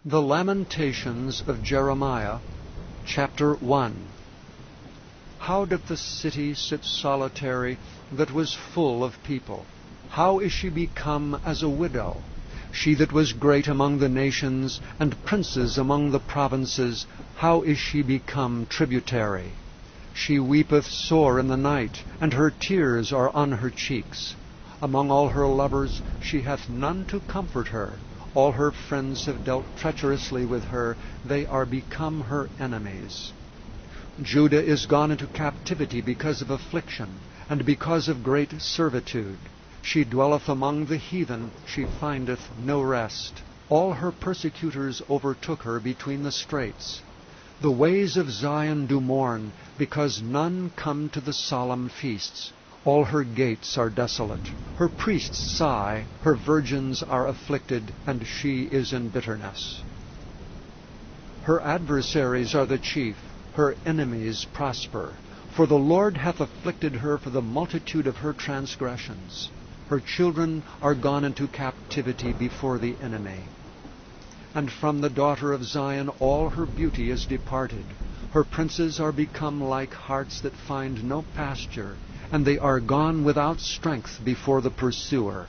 The Lamentations of Jeremiah, chapter 1. How doth the city sit solitary that was full of people? How is she become as a widow? She that was great among the nations, and princes among the provinces, how is she become tributary? She weepeth sore in the night, and her tears are on her cheeks. Among all her lovers she hath none to comfort her. All her friends have dealt treacherously with her. They are become her enemies. Judah is gone into captivity because of affliction, and because of great servitude. She dwelleth among the heathen, she findeth no rest. All her persecutors overtook her between the straits. The ways of Zion do mourn, because none come to the solemn feasts. All her gates are desolate. Her priests sigh, her virgins are afflicted, and she is in bitterness. Her adversaries are the chief, her enemies prosper. For the Lord hath afflicted her for the multitude of her transgressions. Her children are gone into captivity before the enemy. And from the daughter of Zion all her beauty is departed. Her princes are become like harts that find no pasture, and they are gone without strength before the pursuer.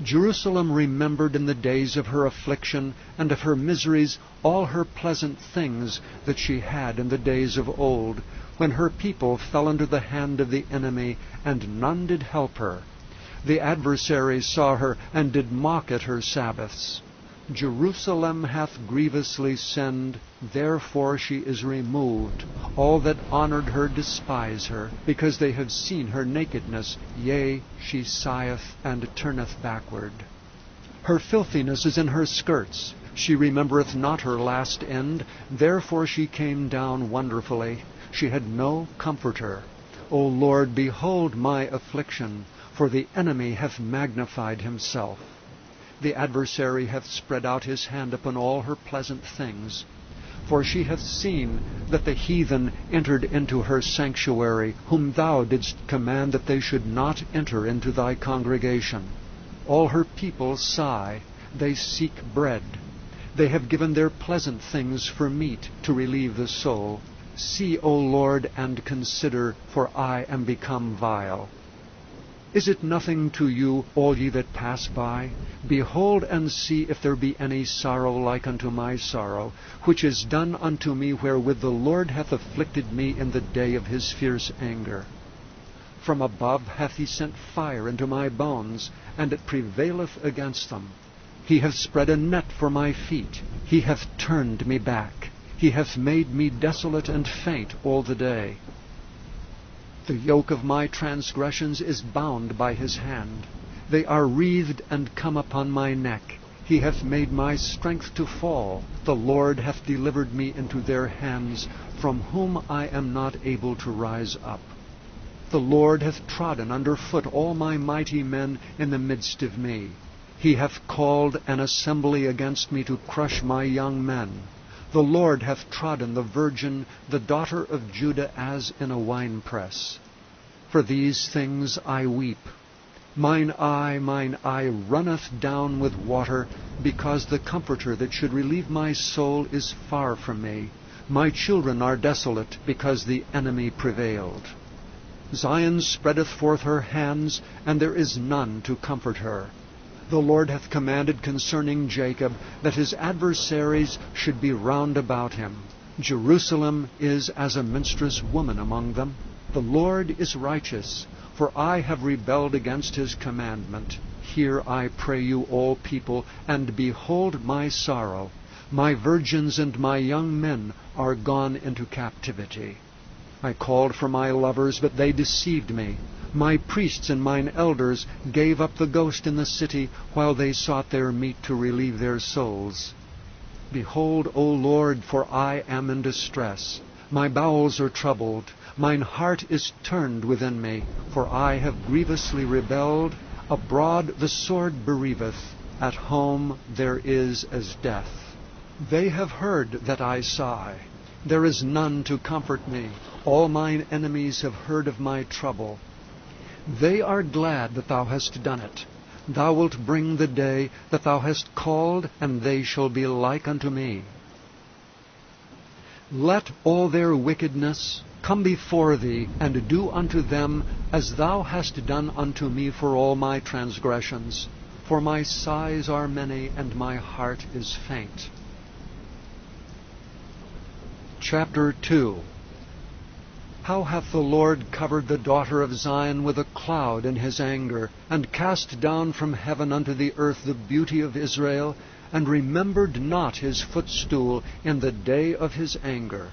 Jerusalem remembered in the days of her affliction and of her miseries all her pleasant things that she had in the days of old, when her people fell under the hand of the enemy, and none did help her. The adversaries saw her, and did mock at her Sabbaths. Jerusalem hath grievously sinned, therefore she is removed. All that honored her despise her, because they have seen her nakedness. Yea, she sigheth, and turneth backward. Her filthiness is in her skirts. She remembereth not her last end, therefore she came down wonderfully. She had no comforter. O Lord, behold my affliction, for the enemy hath magnified himself. The adversary hath spread out his hand upon all her pleasant things. For she hath seen that the heathen entered into her sanctuary, whom thou didst command that they should not enter into thy congregation. All her people sigh, they seek bread. They have given their pleasant things for meat, to relieve the soul. See, O Lord, and consider, for I am become vile. Is it nothing to you, all ye that pass by? Behold and see if there be any sorrow like unto my sorrow, which is done unto me wherewith the Lord hath afflicted me in the day of his fierce anger. From above hath he sent fire into my bones, and it prevaileth against them. He hath spread a net for my feet. He hath turned me back. He hath made me desolate and faint all the day. The yoke of my transgressions is bound by his hand. They are wreathed and come upon my neck. He hath made my strength to fall. The Lord hath delivered me into their hands, from whom I am not able to rise up. The Lord hath trodden under foot all my mighty men in the midst of me. He hath called an assembly against me to crush my young men. The Lord hath trodden the virgin, the daughter of Judah, as in a winepress. For these things I weep. Mine eye runneth down with water, because the Comforter that should relieve my soul is far from me. My children are desolate, because the enemy prevailed. Zion spreadeth forth her hands, and there is none to comfort her. The Lord hath commanded concerning Jacob, that his adversaries should be round about him. Jerusalem is as a minstrous woman among them. The Lord is righteous, for I have rebelled against his commandment. Hear, I pray you, all people, and behold my sorrow. My virgins and my young men are gone into captivity. I called for my lovers, but they deceived me. My priests and mine elders gave up the ghost in the city, while they sought their meat to relieve their souls. Behold, O Lord, for I am in distress. My bowels are troubled. Mine heart is turned within me, for I have grievously rebelled. Abroad the sword bereaveth. At home there is as death. They have heard that I sigh. There is none to comfort me. All mine enemies have heard of my trouble. They are glad that thou hast done it. Thou wilt bring the day that thou hast called, and they shall be like unto me. Let all their wickedness come before thee, and do unto them as thou hast done unto me for all my transgressions. For my sighs are many, and my heart is faint. Chapter 2. How hath the Lord covered the daughter of Zion with a cloud in his anger, and cast down from heaven unto the earth the beauty of Israel, and remembered not his footstool in the day of his anger.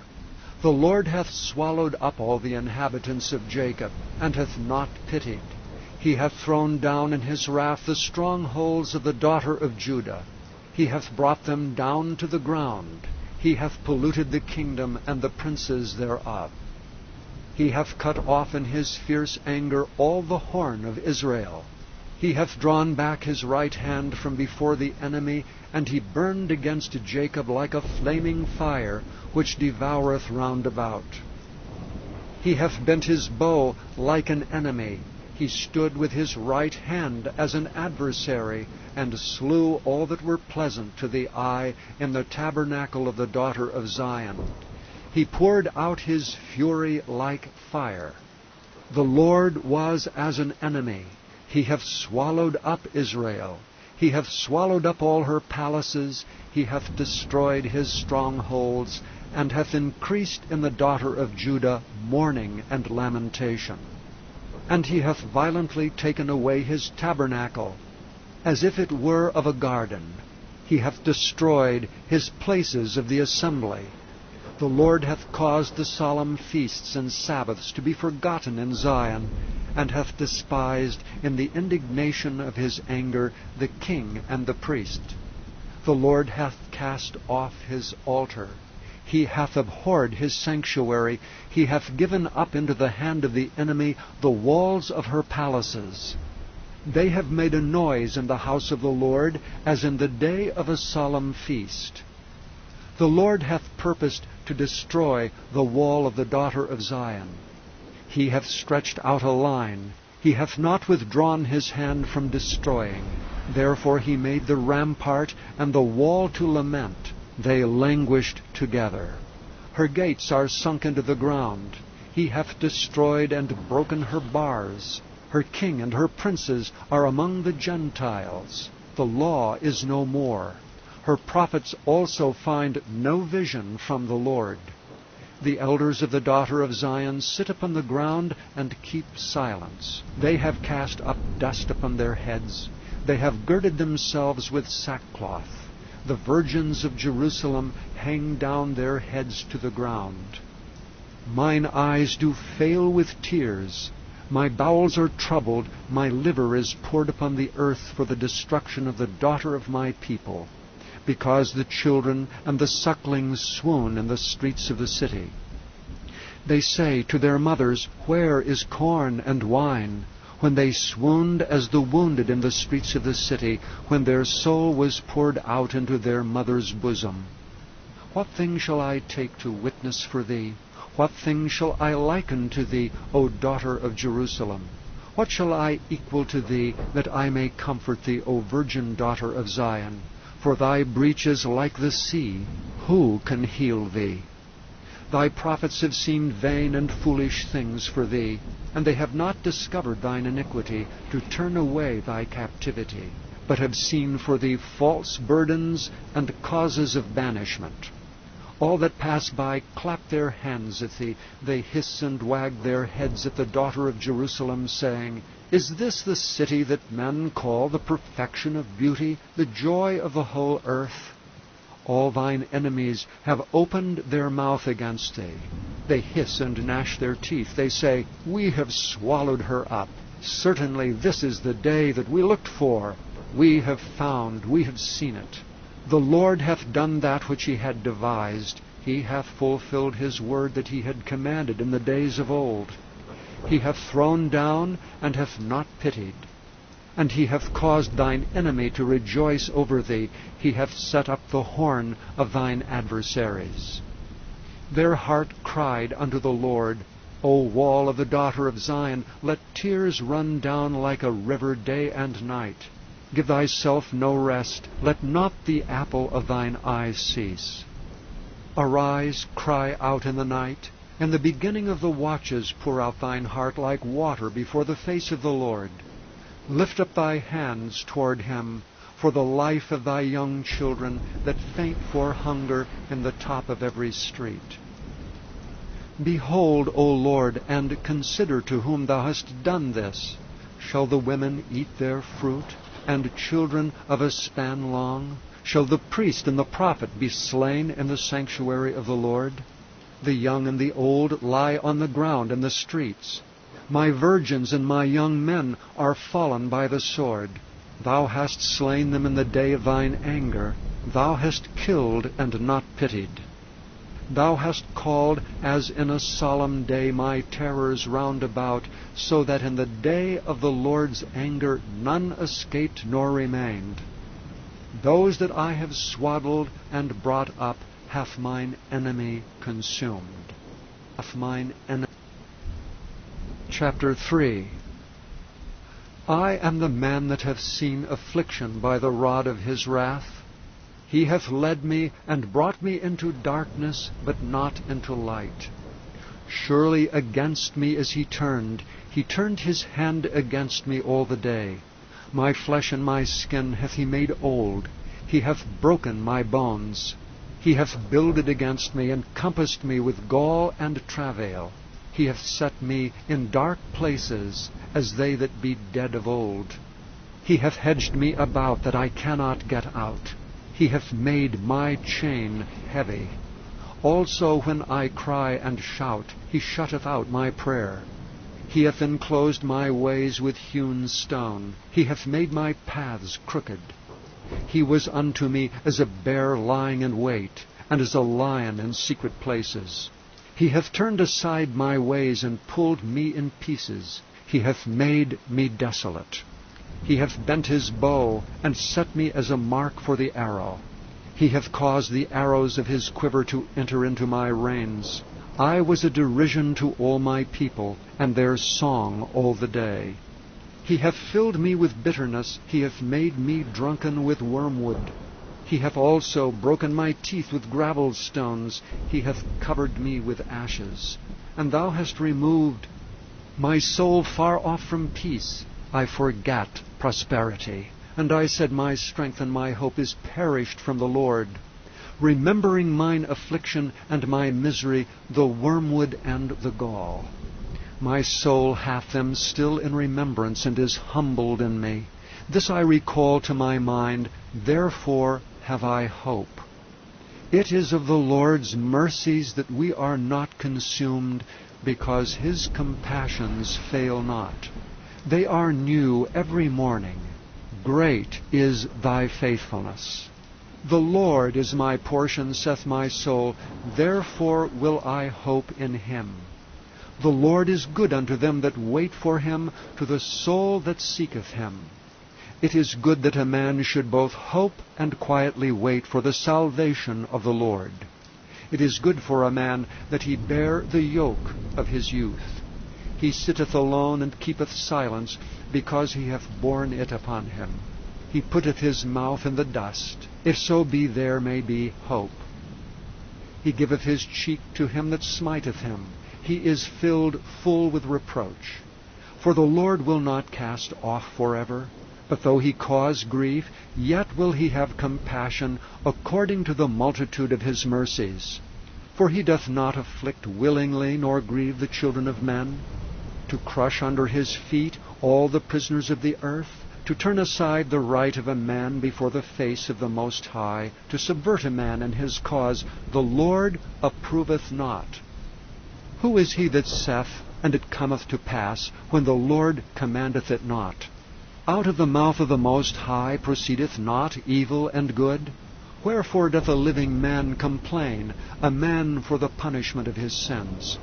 The Lord hath swallowed up all the inhabitants of Jacob, and hath not pitied. He hath thrown down in his wrath the strongholds of the daughter of Judah. He hath brought them down to the ground. He hath polluted the kingdom and the princes thereof. He hath cut off in his fierce anger all the horn of Israel. He hath drawn back his right hand from before the enemy, and he burned against Jacob like a flaming fire, which devoureth round about. He hath bent his bow like an enemy. He stood with his right hand as an adversary, and slew all that were pleasant to the eye in the tabernacle of the daughter of Zion. He poured out his fury like fire. The Lord was as an enemy. He hath swallowed up Israel. He hath swallowed up all her palaces. He hath destroyed his strongholds, and hath increased in the daughter of Judah mourning and lamentation. And he hath violently taken away his tabernacle, as if it were of a garden. He hath destroyed his places of the assembly. The Lord hath caused the solemn feasts and Sabbaths to be forgotten in Zion, and hath despised in the indignation of his anger the king and the priest. The Lord hath cast off his altar. He hath abhorred his sanctuary. He hath given up into the hand of the enemy the walls of her palaces. They have made a noise in the house of the Lord, as in the day of a solemn feast. The Lord hath purposed to destroy the wall of the daughter of Zion. He hath stretched out a line. He hath not withdrawn his hand from destroying. Therefore he made the rampart and the wall to lament. They languished together. Her gates are sunk into the ground. He hath destroyed and broken her bars. Her king and her princes are among the Gentiles. The law is no more. Her prophets also find no vision from the Lord. The elders of the daughter of Zion sit upon the ground and keep silence. They have cast up dust upon their heads. They have girded themselves with sackcloth. The virgins of Jerusalem hang down their heads to the ground. Mine eyes do fail with tears. My bowels are troubled. My liver is poured upon the earth for the destruction of the daughter of my people, because the children and the sucklings swoon in the streets of the city. They say to their mothers, Where is corn and wine? When they swooned as the wounded in the streets of the city, when their soul was poured out into their mother's bosom. What thing shall I take to witness for thee? What thing shall I liken to thee, O daughter of Jerusalem? What shall I equal to thee, that I may comfort thee, O virgin daughter of Zion? For thy breach is like the sea. Who can heal thee? Thy prophets have seen vain and foolish things for thee, and they have not discovered thine iniquity, to turn away thy captivity, but have seen for thee false burdens and causes of banishment. All that pass by clap their hands at thee. They hiss and wag their heads at the daughter of Jerusalem, saying, Is this the city that men call the perfection of beauty, the joy of the whole earth? All thine enemies have opened their mouth against thee. They hiss and gnash their teeth. They say, We have swallowed her up. Certainly this is the day that we looked for. We have found, we have seen it. The Lord hath done that which he had devised. He hath fulfilled his word that he had commanded in the days of old. He hath thrown down and hath not pitied. And he hath caused thine enemy to rejoice over thee. He hath set up the horn of thine adversaries. Their heart cried unto the Lord, O wall of the daughter of Zion, let tears run down like a river day and night. Give thyself no rest. Let not the apple of thine eye cease. Arise, cry out in the night. In the beginning of the watches pour out thine heart like water before the face of the Lord. Lift up thy hands toward him, for the life of thy young children that faint for hunger in the top of every street. Behold, O Lord, and consider to whom thou hast done this. Shall the women eat their fruit, and children of a span long? Shall the priest and the prophet be slain in the sanctuary of the Lord? The young and the old lie on the ground in the streets. My virgins and my young men are fallen by the sword. Thou hast slain them in the day of thine anger. Thou hast killed and not pitied. Thou hast called as in a solemn day my terrors round about, so that in the day of the Lord's anger none escaped nor remained. Those that I have swaddled and brought up hath mine enemy consumed. Hath mine enemy. Chapter 3. I am the man that hath seen affliction by the rod of his wrath. He hath led me and brought me into darkness, but not into light. Surely against me is he turned his hand against me all the day. My flesh and my skin hath he made old. He hath broken my bones. He hath builded against me, and compassed me with gall and travail. He hath set me in dark places, as they that be dead of old. He hath hedged me about, that I cannot get out. He hath made my chain heavy. Also when I cry and shout, he shutteth out my prayer. He hath enclosed my ways with hewn stone. He hath made my paths crooked. He was unto me as a bear lying in wait, and as a lion in secret places. He hath turned aside my ways, and pulled me in pieces. He hath made me desolate. He hath bent his bow, and set me as a mark for the arrow. He hath caused the arrows of his quiver to enter into my reins. I was a derision to all my people, and their song all the day. He hath filled me with bitterness. He hath made me drunken with wormwood. He hath also broken my teeth with gravel stones. He hath covered me with ashes. And thou hast removed my soul far off from peace. I forgat prosperity. And I said, my strength and my hope is perished from the Lord. Remembering mine affliction and my misery, the wormwood and the gall. My soul hath them still in remembrance, and is humbled in me. This I recall to my mind, therefore have I hope. It is of the Lord's mercies that we are not consumed, because his compassions fail not. They are new every morning. Great is thy faithfulness. The Lord is my portion, saith my soul, therefore will I hope in him. The Lord is good unto them that wait for him, to the soul that seeketh him. It is good that a man should both hope and quietly wait for the salvation of the Lord. It is good for a man that he bear the yoke of his youth. He sitteth alone and keepeth silence, because he hath borne it upon him. He putteth his mouth in the dust, if so be there may be hope. He giveth his cheek to him that smiteth him. He is filled full with reproach. For the Lord will not cast off forever, but though he cause grief, yet will he have compassion according to the multitude of his mercies. For he doth not afflict willingly, nor grieve the children of men, to crush under his feet all the prisoners of the earth, to turn aside the right of a man before the face of the Most High, to subvert a man in his cause, the Lord approveth not. Who is he that saith, and it cometh to pass, when the Lord commandeth it not? Out of the mouth of the Most High proceedeth not evil and good? Wherefore doth a living man complain, a man for the punishment of his sins?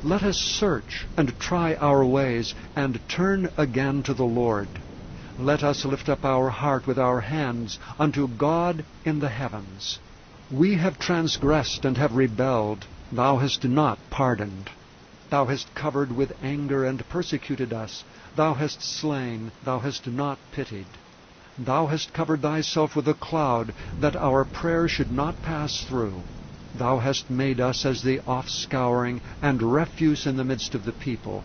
Let us search and try our ways, and turn again to the Lord. Let us lift up our heart with our hands unto God in the heavens. We have transgressed and have rebelled. Thou hast not pardoned. Thou hast covered with anger and persecuted us. Thou hast slain. Thou hast not pitied. Thou hast covered thyself with a cloud, that our prayer should not pass through. Thou hast made us as the offscouring and refuse in the midst of the people.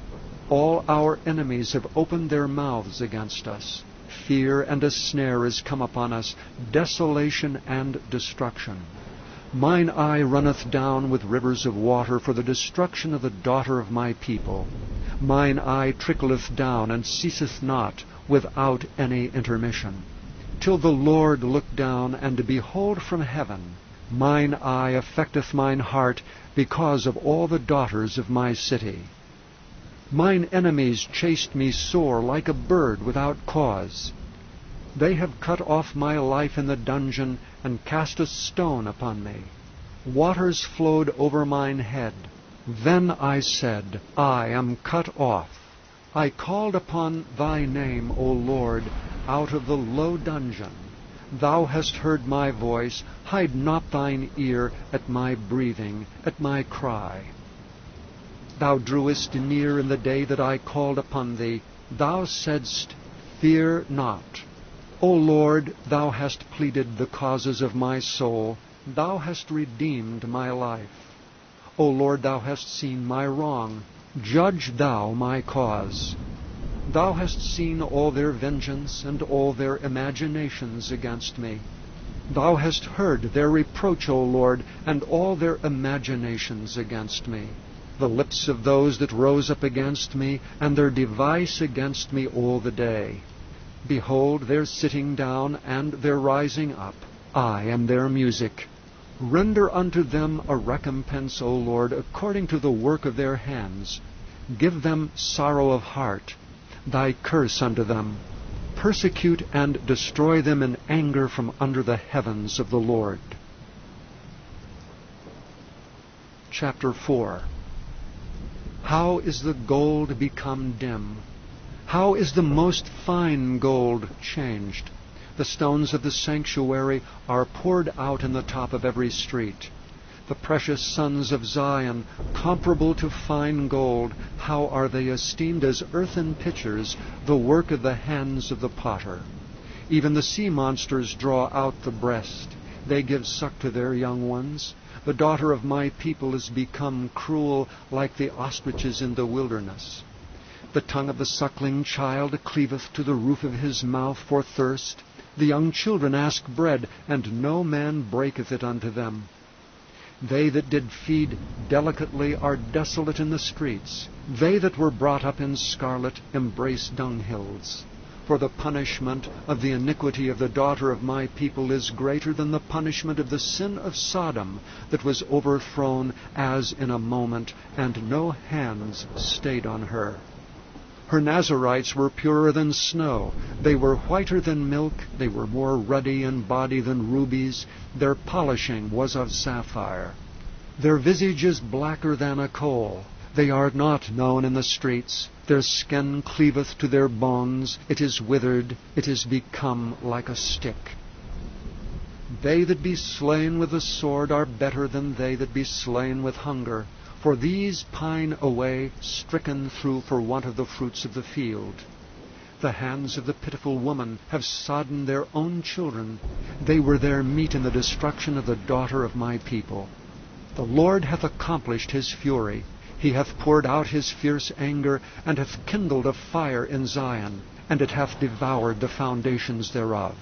All our enemies have opened their mouths against us. Fear and a snare is come upon us, desolation and destruction. Mine eye runneth down with rivers of water for the destruction of the daughter of my people. Mine eye trickleth down and ceaseth not without any intermission, till the Lord look down and behold from heaven. Mine eye affecteth mine heart because of all the daughters of my city. Mine enemies chased me sore like a bird without cause. They have cut off my life in the dungeon, and cast a stone upon me. Waters flowed over mine head. Then I said, I am cut off. I called upon thy name, O Lord, out of the low dungeon. Thou hast heard my voice. Hide not thine ear at my breathing, at my cry. Thou drewest near in the day that I called upon thee. Thou saidst, Fear not. O Lord, thou hast pleaded the causes of my soul. Thou hast redeemed my life. O Lord, thou hast seen my wrong. Judge thou my cause. Thou hast seen all their vengeance and all their imaginations against me. Thou hast heard their reproach, O Lord, and all their imaginations against me. The lips of those that rose up against me, and their device against me all the day. Behold, their sitting down and their rising up. I am their music. Render unto them a recompense, O Lord, according to the work of their hands. Give them sorrow of heart. Thy curse unto them. Persecute and destroy them in anger from under the heavens of the Lord. Chapter 4. How is the gold become dim? How is the most fine gold changed? The stones of the sanctuary are poured out in the top of every street. The precious sons of Zion, comparable to fine gold, how are they esteemed as earthen pitchers, the work of the hands of the potter. Even the sea monsters draw out the breast. They give suck to their young ones. The daughter of my people is become cruel, like the ostriches in the wilderness. The tongue of the suckling child cleaveth to the roof of his mouth for thirst. The young children ask bread, and no man breaketh it unto them. They that did feed delicately are desolate in the streets. They that were brought up in scarlet embrace dunghills. For the punishment of the iniquity of the daughter of my people is greater than the punishment of the sin of Sodom, that was overthrown as in a moment, and no hands stayed on her. Her Nazarites were purer than snow. They were whiter than milk. They were more ruddy in body than rubies. Their polishing was of sapphire. Their visage is blacker than a coal. They are not known in the streets. Their skin cleaveth to their bones. It is withered. It is become like a stick. They that be slain with the sword are better than they that be slain with hunger. For these pine away, stricken through for want of the fruits of the field. The hands of the pitiful woman have sodden their own children. They were their meat in the destruction of the daughter of my people. The Lord hath accomplished his fury. He hath poured out his fierce anger, and hath kindled a fire in Zion, and it hath devoured the foundations thereof.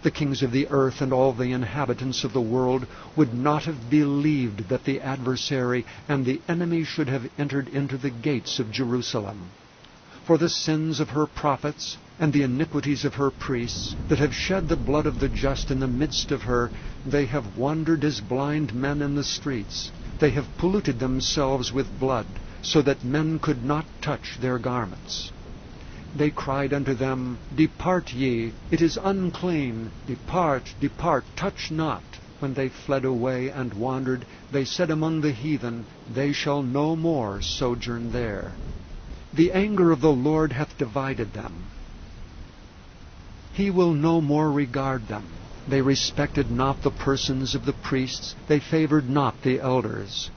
The kings of the earth and all the inhabitants of the world would not have believed that the adversary and the enemy should have entered into the gates of Jerusalem. For the sins of her prophets and the iniquities of her priests, that have shed the blood of the just in the midst of her, they have wandered as blind men in the streets. They have polluted themselves with blood, so that men could not touch their garments. They cried unto them, Depart ye, it is unclean. Depart, depart, touch not. When they fled away and wandered, they said among the heathen, They shall no more sojourn there. The anger of the Lord hath divided them. He will no more regard them. They respected not the persons of the priests. They favored not the elders.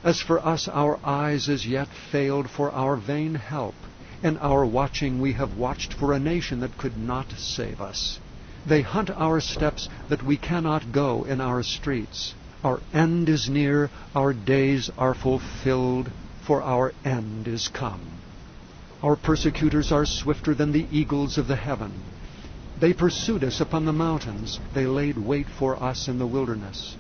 As for us, our eyes as yet failed for our vain help. In our watching we have watched for a nation that could not save us. They hunt our steps that we cannot go in our streets. Our end is near, our days are fulfilled, for our end is come. Our persecutors are swifter than the eagles of the heaven. They pursued us upon the mountains. They laid wait for us in the wilderness.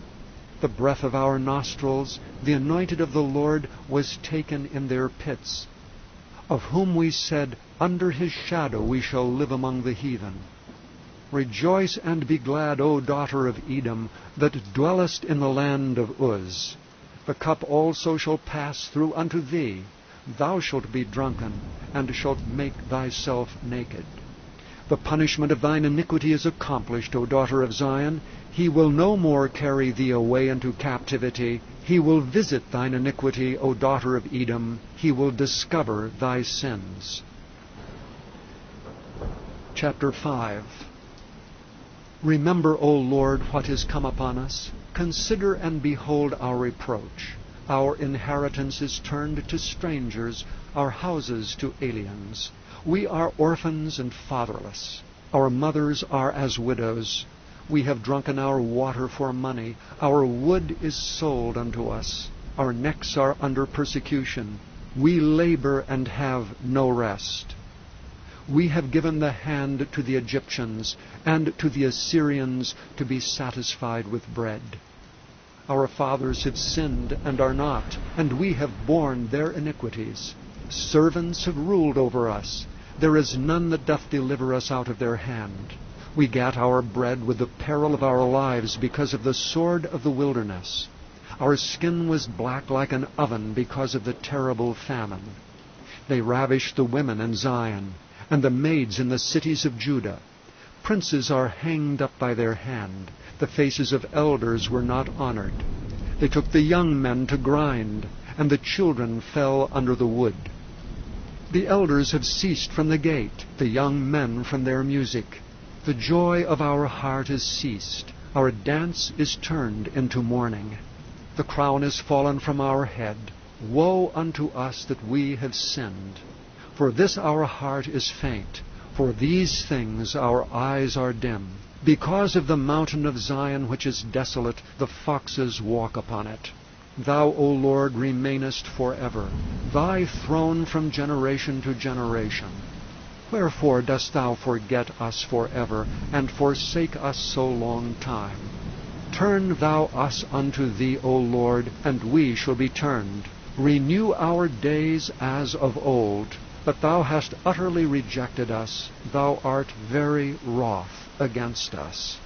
The breath of our nostrils, the anointed of the Lord, was taken in their pits, of whom we said, under his shadow we shall live among the heathen. Rejoice and be glad, O daughter of Edom, that dwellest in the land of Uz. The cup also shall pass through unto thee. Thou shalt be drunken, and shalt make thyself naked. The punishment of thine iniquity is accomplished, O daughter of Zion. He will no more carry thee away into captivity. He will visit thine iniquity, O daughter of Edom. He will discover thy sins. Chapter 5. Remember, O Lord, what is come upon us. Consider and behold our reproach. Our inheritance is turned to strangers, our houses to aliens. We are orphans and fatherless. Our mothers are as widows. We have drunken our water for money. Our wood is sold unto us. Our necks are under persecution. We labor and have no rest. We have given the hand to the Egyptians, and to the Assyrians to be satisfied with bread. Our fathers have sinned and are not, and we have borne their iniquities. Servants have ruled over us. There is none that doth deliver us out of their hand. We gat our bread with the peril of our lives because of the sword of the wilderness. Our skin was black like an oven because of the terrible famine. They ravished the women in Zion, and the maids in the cities of Judah. Princes are hanged up by their hand. The faces of elders were not honored. They took the young men to grind, and the children fell under the wood. The elders have ceased from the gate, the young men from their music. The joy of our heart is ceased. Our dance is turned into mourning. The crown is fallen from our head. Woe unto us that we have sinned! For this our heart is faint. For these things our eyes are dim. Because of the mountain of Zion which is desolate, the foxes walk upon it. Thou, O Lord, remainest forever, thy throne from generation to generation. Wherefore dost thou forget us forever, and forsake us so long time? Turn thou us unto thee, O Lord, and we shall be turned. Renew our days as of old. But thou hast utterly rejected us. Thou art very wroth against us.